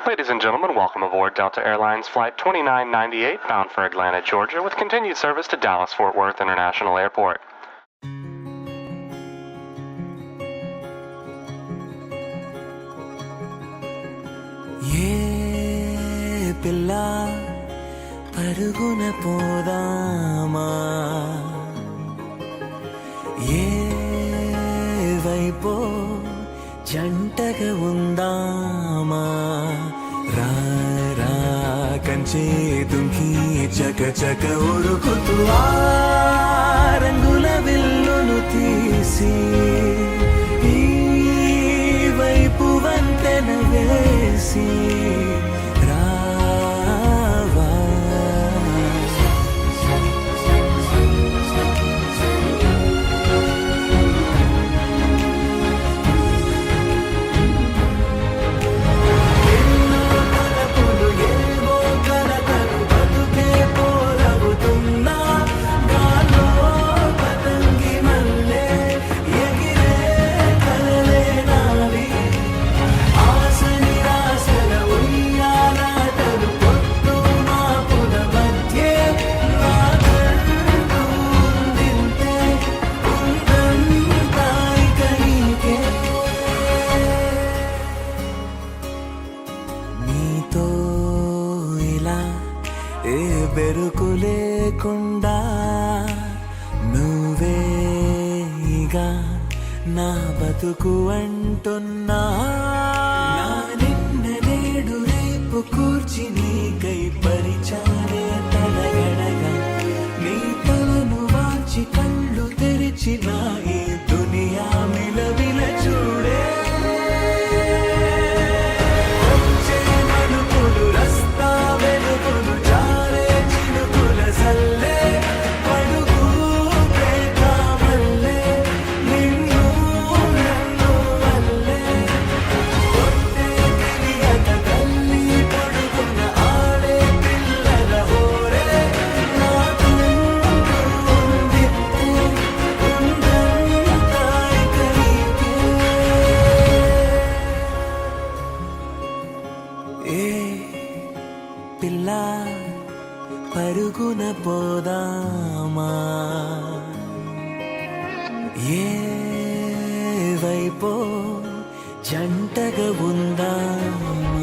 Ladies and gentlemen, welcome aboard Delta Airlines Flight 2998 bound for Atlanta, Georgia, with continued service to Dallas-Fort Worth International Airport. ఏ పిల్ల పరుగున పోదామా, ఏ వైపో జంటగా ఉందామా, రా రా కంచే దుంకి చక చక ఉరుకుతూ ఆ రంగుల విల్లును తీసి ఈ వైపు వంతెన వేసి రావా. ఎన్నో తలపులు ఏవో కలతలు బతుకే పోలవుతున్నా గాలో పతంగి మల్లె ఎగిరే కలలే నావి. ఆశ నిరాశల ఉయ్యాలాటలు పొద్దు మాపుల మధ్యే నాదంటూ ఉందింతే ఉందంతా ఇక నీకే. నీతో ఇలా ఏ బెరుకు లేకుండా నువ్వేగా నా బతుకు అంటున్నా. నా నిన్న నేడు రేపు కూర్చి నీకై పరిచానే తలగడగా, నీ తలను వాచి కళ్ళు తెరిచిన ఈ దునియా మిలవిల చూడే. వచ్చే మలుపులు రస్తా వెలుగులు జారే చినుకుల సల్లే పడుగు ప్రేత మల్లె నిన్ను నన్ను వల్లే. కొట్టే తెలియక తల్లి పొడుగున ఆడే పిల్లల హోరే నాకుంటూ ఉందిత్తే ఉందంతా ఇక నీకే. ఏ పిల్ల పరుగున పోదామా, ఏ వైపో జంటగా ఉందామా.